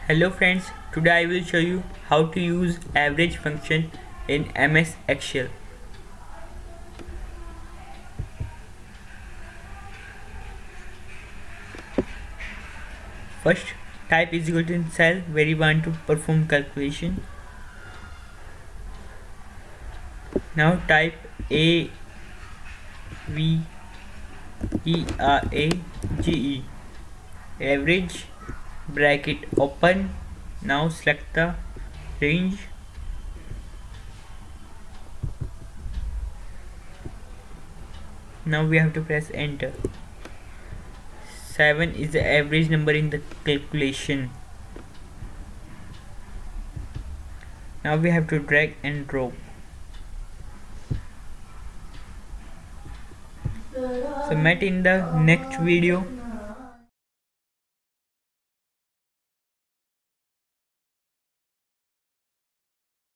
Hello friends, today I will show you how to use average function in MS Excel. First, type is equal to in cell where you want to perform calculation. Now type A V E R A G E average bracket open. Now select the range. Now we have to press enter. 7 is the average number in the calculation. Now we have to drag and drop. So met in the next video.